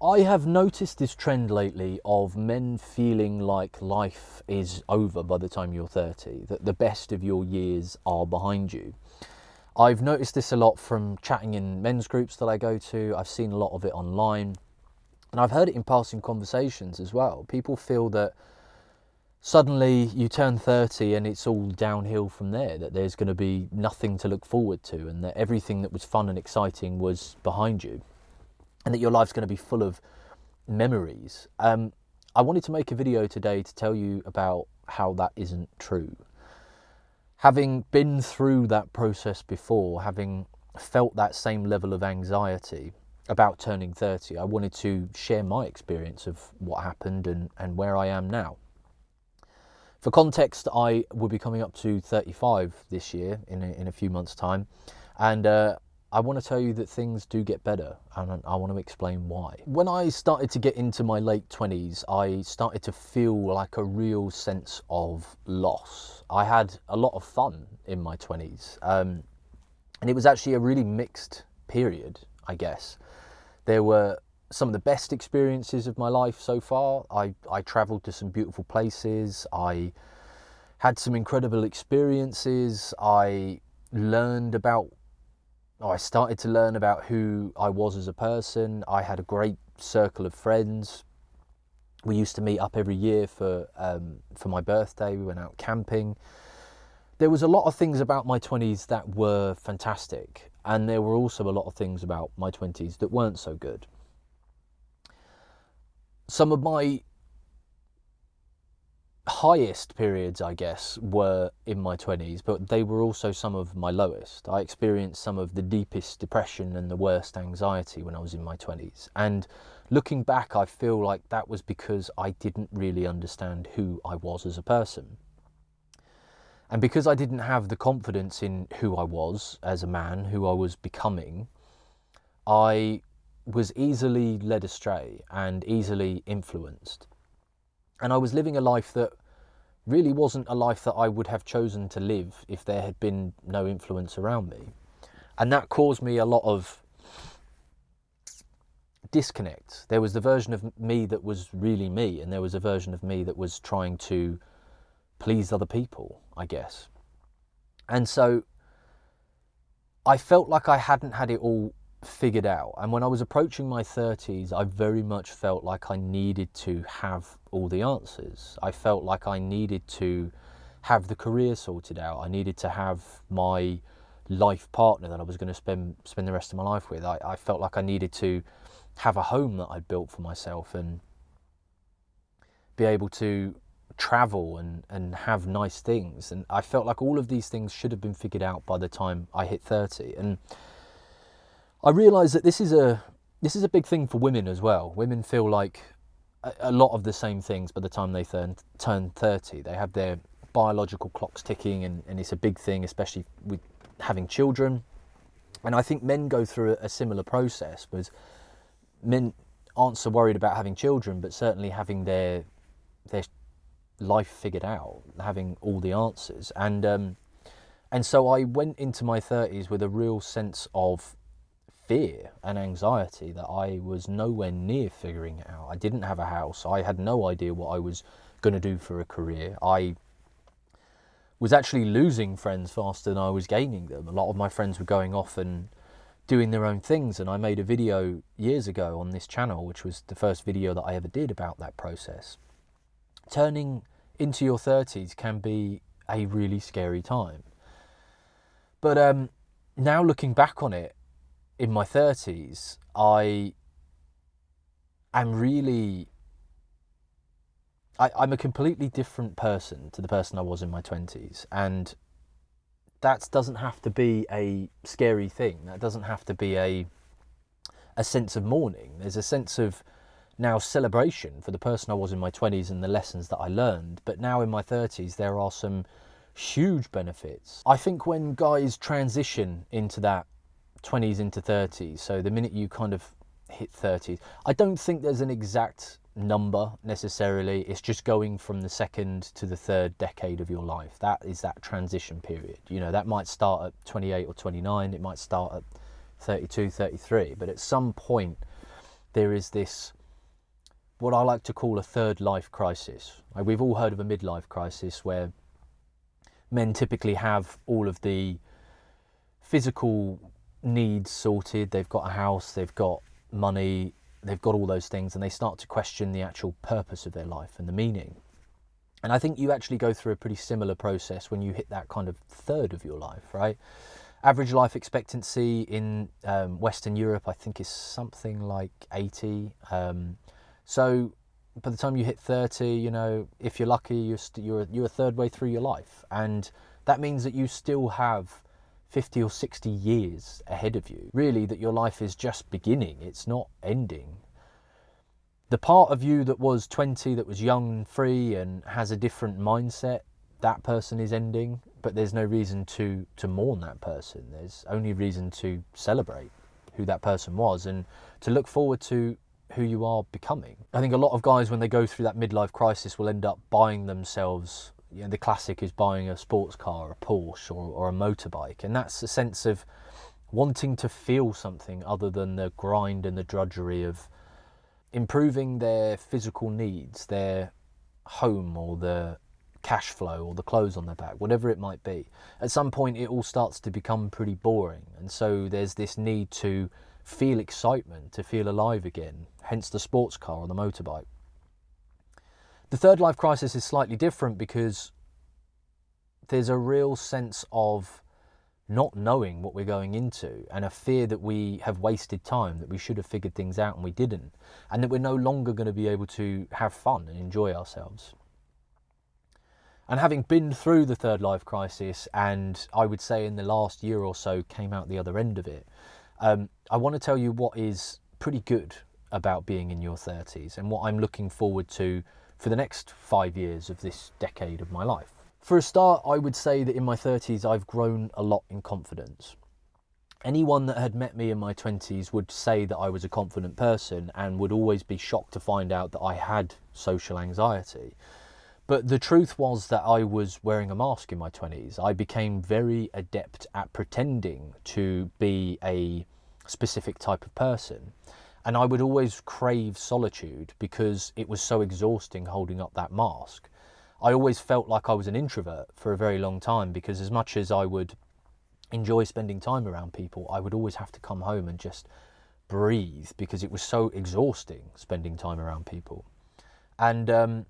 I have noticed this trend lately of men feeling like life is over by the time you're 30, that the best of your years are behind you. I've noticed this a lot from chatting in men's groups that I go to. I've seen a lot of it online, and I've heard it in passing conversations as well. People feel that suddenly you turn 30 and it's all downhill from there, that there's going to be nothing to look forward to, and that everything that was fun and exciting was behind you, and that your life's going to be full of memories. I wanted to make a video today to tell you about how that isn't true. Having been through that process before, having felt that same level of anxiety about turning 30, I wanted to share my experience of what happened and where I am now. For context, I will be coming up to 35 this year in a few months' time, and I want to tell you that things do get better, and I want to explain why. When I started to get into my late 20s, I started to feel like a real sense of loss. I had a lot of fun in my 20s, and it was actually a really mixed period, I guess. There were some of the best experiences of my life so far. I travelled to some beautiful places. I had some incredible experiences. I started to learn about who I was as a person. I had a great circle of friends. We used to meet up every year for my birthday. We went out camping. There was a lot of things about my 20s that were fantastic, and there were also a lot of things about my 20s that weren't so good. Some of my highest periods, I guess, were in my 20s, but they were also some of my lowest. I experienced some of the deepest depression and the worst anxiety when I was in my 20s. And looking back, I feel like that was because I didn't really understand who I was as a person. And because I didn't have the confidence in who I was as a man, who I was becoming, I was easily led astray and easily influenced. And I was living a life that really wasn't a life that I would have chosen to live if there had been no influence around me. And that caused me a lot of disconnect. There was the version of me that was really me, and there was a version of me that was trying to please other people, I guess. And so I felt like I hadn't had it all figured out. And when I was approaching my 30s, I very much felt like I needed to have all the answers. I felt like I needed to have the career sorted out. I needed to have my life partner that I was going to spend the rest of my life with. I felt like I needed to have a home that I'd built for myself and be able to travel and have nice things. And I felt like all of these things should have been figured out by the time I hit 30. And I realised that this is a big thing for women as well. Women feel like a lot of the same things by the time they turn 30. They have their biological clocks ticking, and it's a big thing, especially with having children. And I think men go through a similar process, because men aren't so worried about having children, but certainly having their life figured out, having all the answers. And so I went into my 30s with a real sense of fear and anxiety that I was nowhere near figuring it out. I didn't have a house. I had no idea what I was going to do for a career. I was actually losing friends faster than I was gaining them. A lot of my friends were going off and doing their own things, and I made a video years ago on this channel, which was the first video that I ever did about that process. Turning into your 30s can be a really scary time. But now looking back on it, in my 30s, I'm a completely different person to the person I was in my 20s. And that doesn't have to be a scary thing. That doesn't have to be a sense of mourning. There's a sense of now celebration for the person I was in my 20s and the lessons that I learned. But now in my 30s, there are some huge benefits. I think when guys transition into that 20s into 30s, so the minute you kind of hit 30s, I don't think there's an exact number necessarily. It's just going from the second to the third decade of your life. That is that transition period. You know, that might start at 28 or 29, it might start at 32, 33, but at some point there is this, what I like to call a third life crisis. Like, we've all heard of a midlife crisis, where men typically have all of the physical needs sorted. They've got a house, they've got money, they've got all those things, and they start to question the actual purpose of their life and the meaning. And I think you actually go through a pretty similar process when you hit that kind of third of your life, right? Average life expectancy in Western Europe, I think, is something like 80. So by the time you hit 30, you know, if you're lucky, you're a third way through your life. And that means that you still have 50 or 60 years ahead of you. Really, that your life is just beginning. It's not ending. The part of you that was 20, that was young and free and has a different mindset, that person is ending, but there's no reason to mourn that person. There's only reason to celebrate who that person was and to look forward to who you are becoming. I think a lot of guys, when they go through that midlife crisis, will end up buying themselves, you know, the classic is buying a sports car, a Porsche or a motorbike. And that's a sense of wanting to feel something other than the grind and the drudgery of improving their physical needs, their home or the cash flow or the clothes on their back, whatever it might be. At some point it all starts to become pretty boring, and so there's this need to feel excitement, to feel alive again, hence the sports car or the motorbike. The third life crisis is slightly different because there's a real sense of not knowing what we're going into, and a fear that we have wasted time, that we should have figured things out and we didn't, and that we're no longer going to be able to have fun and enjoy ourselves. And having been through the third life crisis, and I would say in the last year or so came out the other end of it, I want to tell you what is pretty good about being in your 30s and what I'm looking forward to for the next 5 years of this decade of my life. For a start, I would say that in my 30s, I've grown a lot in confidence. Anyone that had met me in my 20s would say that I was a confident person and would always be shocked to find out that I had social anxiety. But the truth was that I was wearing a mask in my 20s. I became very adept at pretending to be a specific type of person. And I would always crave solitude because it was so exhausting holding up that mask. I always felt like I was an introvert for a very long time, because as much as I would enjoy spending time around people, I would always have to come home and just breathe because it was so exhausting spending time around people. And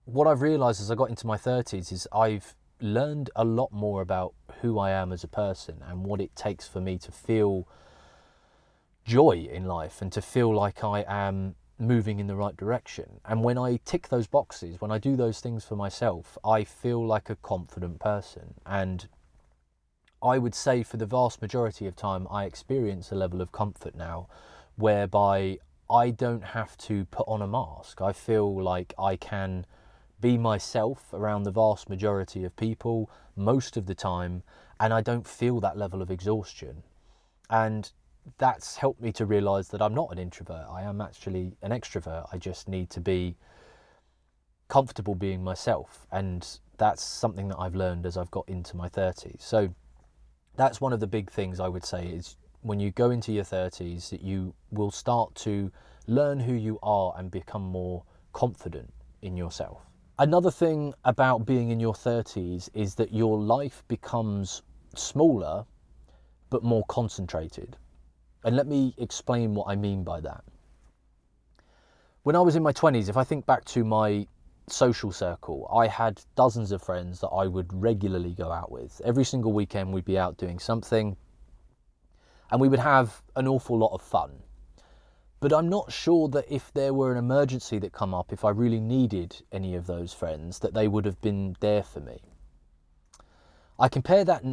what I've realised as I got into my 30s is I've learned a lot more about who I am as a person and what it takes for me to feel joy in life and to feel like I am moving in the right direction. And when I tick those boxes, when I do those things for myself, I feel like a confident person. And I would say for the vast majority of time, I experience a level of comfort now whereby I don't have to put on a mask. I feel like I can be myself around the vast majority of people most of the time, and I don't feel that level of exhaustion. And that's helped me to realise that I'm not an introvert. I am actually an extrovert. I just need to be comfortable being myself, and that's something that I've learned as I've got into my 30s. So that's one of the big things I would say, is when you go into your 30s, that you will start to learn who you are and become more confident in yourself. Another thing about being in your 30s is that your life becomes smaller but more concentrated. And let me explain what I mean by that. When I was in my 20s, if I think back to my social circle, I had dozens of friends that I would regularly go out with. Every single weekend we'd be out doing something, and we would have an awful lot of fun. But I'm not sure that if there were an emergency that come up, if I really needed any of those friends, that they would have been there for me. I compare that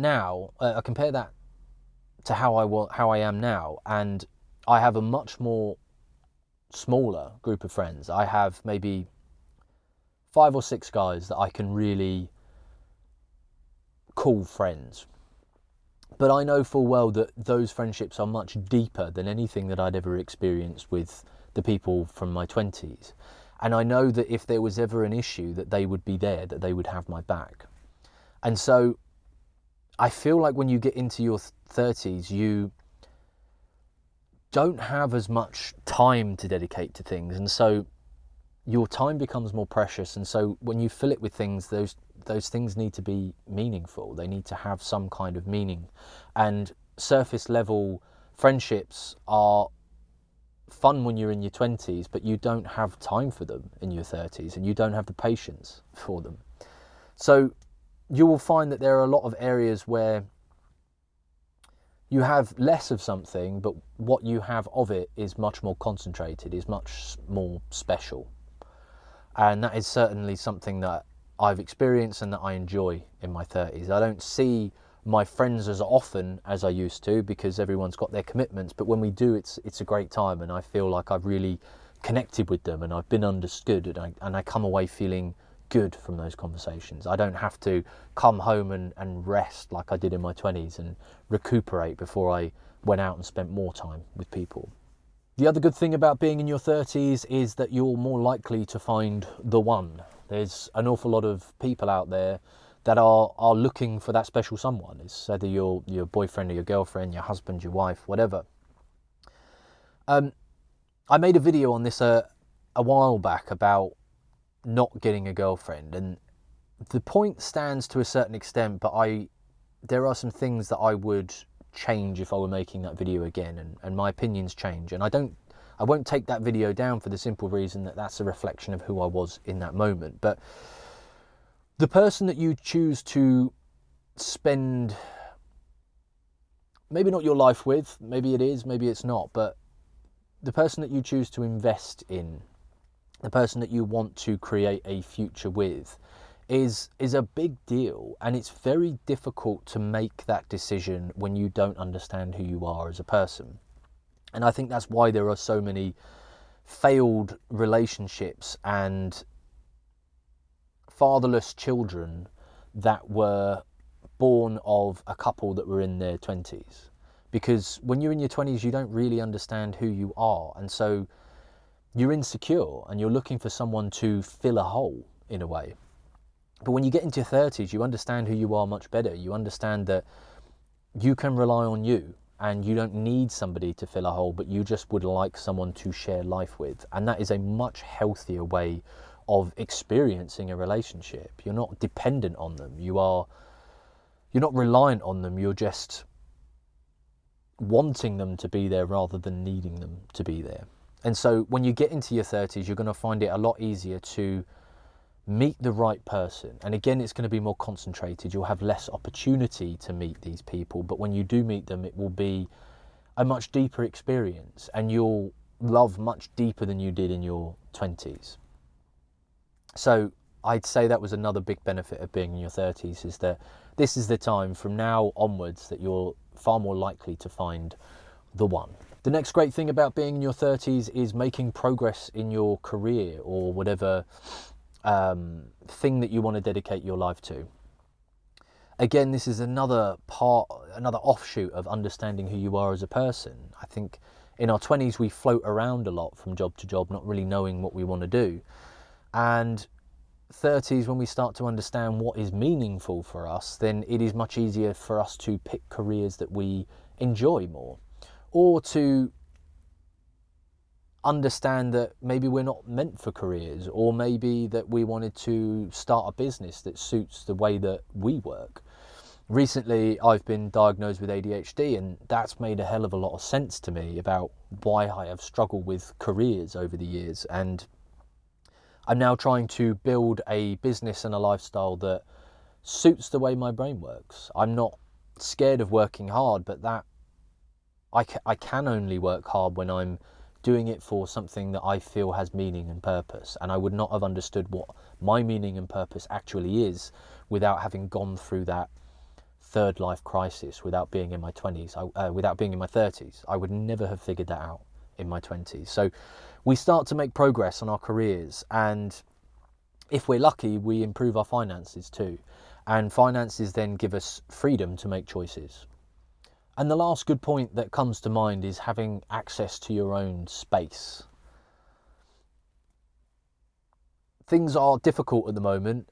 to how I am now, and I have a much more smaller group of friends. I have maybe 5 or 6 guys that I can really call friends. But I know full well that those friendships are much deeper than anything that I'd ever experienced with the people from my 20s. And I know that if there was ever an issue, that they would be there, that they would have my back. And so I feel like when you get into your 30s, you don't have as much time to dedicate to things, and so your time becomes more precious. And so when you fill it with things, those things need to be meaningful. They need to have some kind of meaning. And surface level friendships are fun when you're in your 20s, but you don't have time for them in your 30s, and you don't have the patience for them. So you will find that there are a lot of areas where you have less of something, but what you have of it is much more concentrated, is much more special. And that is certainly something that I've experienced and that I enjoy in my 30s. I don't see my friends as often as I used to, because everyone's got their commitments, but when we do, it's a great time, and I feel like I've really connected with them and I've been understood, and I come away feeling good from those conversations. I don't have to come home and rest like I did in my 20s and recuperate before I went out and spent more time with people. The other good thing about being in your 30s is that you're more likely to find the one. There's an awful lot of people out there that are looking for that special someone. It's whether your boyfriend or your girlfriend, your husband, your wife, whatever. I made a video on this a while back about not getting a girlfriend, and the point stands to a certain extent, but there are some things that I would change if I were making that video again, and my opinions change, and I won't take that video down for the simple reason that that's a reflection of who I was in that moment. But the person that you choose to spend, maybe not your life with, maybe it is, maybe it's not, but the person that you choose to invest in, the person that you want to create a future with, is a big deal, and it's very difficult to make that decision when you don't understand who you are as a person. And I think that's why there are so many failed relationships and fatherless children that were born of a couple that were in their 20s. Because when you're in your 20s, you don't really understand who you are, and so you're insecure and you're looking for someone to fill a hole in a way. But when you get into your 30s, you understand who you are much better. You understand that you can rely on you and you don't need somebody to fill a hole, but you just would like someone to share life with. And that is a much healthier way of experiencing a relationship. You're not dependent on them. You're not reliant on them. You're just wanting them to be there rather than needing them to be there. And so when you get into your 30s, you're going to find it a lot easier to meet the right person. And again, it's going to be more concentrated. You'll have less opportunity to meet these people, but when you do meet them, it will be a much deeper experience, and you'll love much deeper than you did in your 20s. So I'd say that was another big benefit of being in your 30s, is that this is the time from now onwards that you're far more likely to find the one. The next great thing about being in your 30s is making progress in your career or whatever thing that you want to dedicate your life to. Again, this is another offshoot of understanding who you are as a person. I think in our 20s we float around a lot from job to job, not really knowing what we want to do. And 30s, when we start to understand what is meaningful for us, then it is much easier for us to pick careers that we enjoy more, or to understand that maybe we're not meant for careers, or maybe that we wanted to start a business that suits the way that we work. Recently, I've been diagnosed with ADHD, and that's made a hell of a lot of sense to me about why I have struggled with careers over the years. And I'm now trying to build a business and a lifestyle that suits the way my brain works. I'm not scared of working hard, but that I can only work hard when I'm doing it for something that I feel has meaning and purpose. And I would not have understood what my meaning and purpose actually is without having gone through that third life crisis, without being in my 20s, without being in my 30s. I would never have figured that out in my 20s. So we start to make progress on our careers, and if we're lucky, we improve our finances too. And finances then give us freedom to make choices. And the last good point that comes to mind is having access to your own space. Things are difficult at the moment.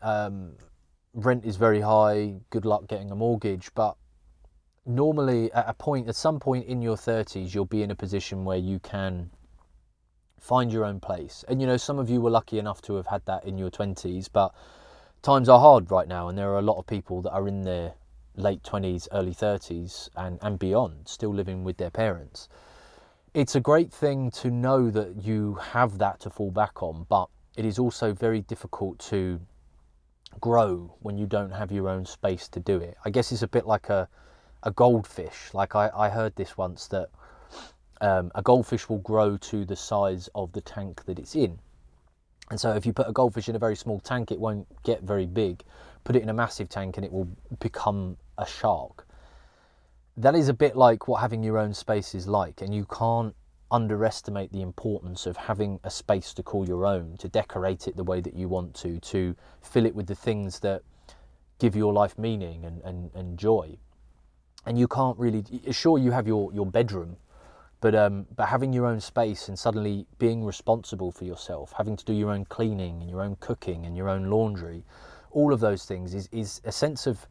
Rent is very high. Good luck getting a mortgage. But normally at some point in your 30s, you'll be in a position where you can find your own place. And, you know, some of you were lucky enough to have had that in your 20s, but times are hard right now, and there are a lot of people that are in their late 20s, early 30s and beyond, still living with their parents. It's a great thing to know that you have that to fall back on, but it is also very difficult to grow when you don't have your own space to do it. I guess it's a bit like a goldfish. Like I heard this once, that a goldfish will grow to the size of the tank that it's in. And so if you put a goldfish in a very small tank, it won't get very big. Put it in a massive tank and it will become a shark. That is a bit like what having your own space is like, and you can't underestimate the importance of having a space to call your own, to decorate it the way that you want to fill it with the things that give your life meaning and joy. And you can't really, sure, you have your bedroom, but having your own space and suddenly being responsible for yourself, having to do your own cleaning and your own cooking and your own laundry, all of those things is a sense of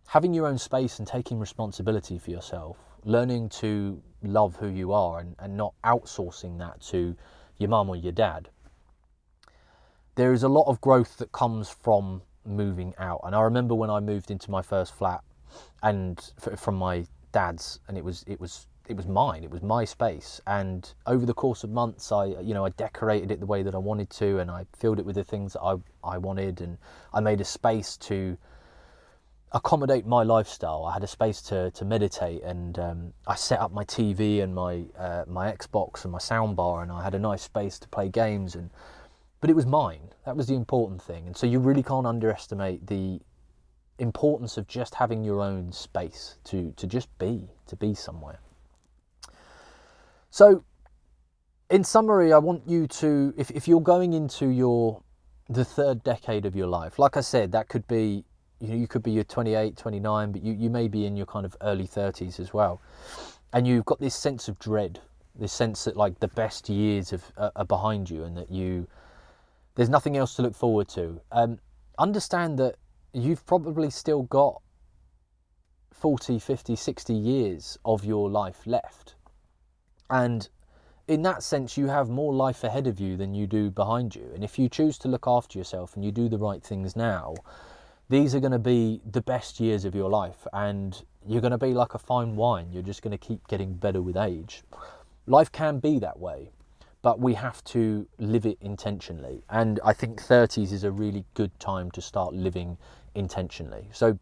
having your own space and taking responsibility for yourself, learning to love who you are and not outsourcing that to your mum or your dad. There is a lot of growth that comes from moving out. And I remember when I moved into my first flat and from my dad's, and it was mine, it was my space. And over the course of months, I decorated it the way that I wanted to, and I filled it with the things that I wanted, and I made a space to accommodate my lifestyle. I had a space to meditate, and I set up my TV and my Xbox and my soundbar, and I had a nice space to play games. But it was mine. That was the important thing. And so you really can't underestimate the importance of just having your own space to just be somewhere. So in summary, I want you to, if you're going into the third decade of your life, like I said, that could be, you could be your 28, 29, but you may be in your kind of early 30s as well. And you've got this sense of dread, this sense that like the best years are behind you, and that there's nothing else to look forward to. Understand that you've probably still got 40, 50, 60 years of your life left. And in that sense, you have more life ahead of you than you do behind you. And if you choose to look after yourself and you do the right things now, these are going to be the best years of your life, and you're going to be like a fine wine. You're just going to keep getting better with age. Life can be that way, but we have to live it intentionally. And I think 30s is a really good time to start living intentionally. So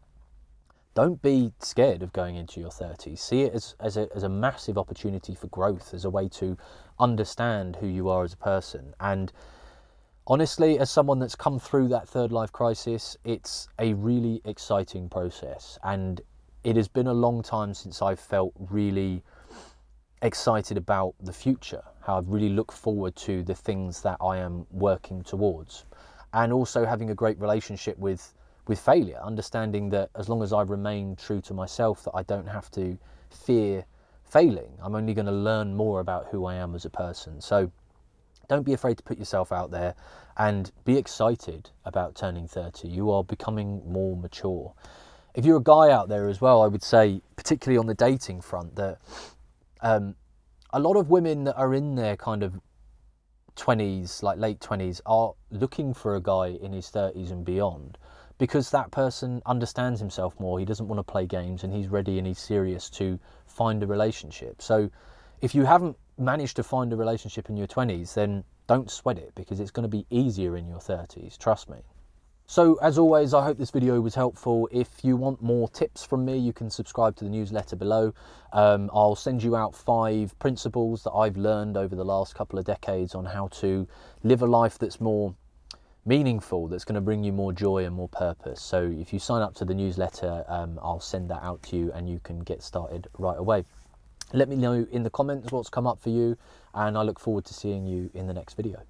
don't be scared of going into your 30s. See it as a massive opportunity for growth, as a way to understand who you are as a person. And honestly, as someone that's come through that third life crisis, it's a really exciting process. And it has been a long time since I've felt really excited about the future, how I've really looked forward to the things that I am working towards. And also having a great relationship with failure, understanding that as long as I remain true to myself, that I don't have to fear failing. I'm only going to learn more about who I am as a person. So don't be afraid to put yourself out there, and be excited about turning 30. You are becoming more mature. If you're a guy out there as well, I would say, particularly on the dating front, that a lot of women that are in their kind of 20s, like late 20s, are looking for a guy in his 30s and beyond, because that person understands himself more. He doesn't want to play games, and he's ready and he's serious to find a relationship. So if you haven't managed to find a relationship in your 20s, then don't sweat it, because it's going to be easier in your 30s, trust me. So as always, I hope this video was helpful. If you want more tips from me, you can subscribe to the newsletter below. I'll send you out 5 principles that I've learned over the last couple of decades on how to live a life that's more meaningful, that's going to bring you more joy and more purpose. So if you sign up to the newsletter, I'll send that out to you and you can get started right away. Let me know in the comments what's come up for you, and I look forward to seeing you in the next video.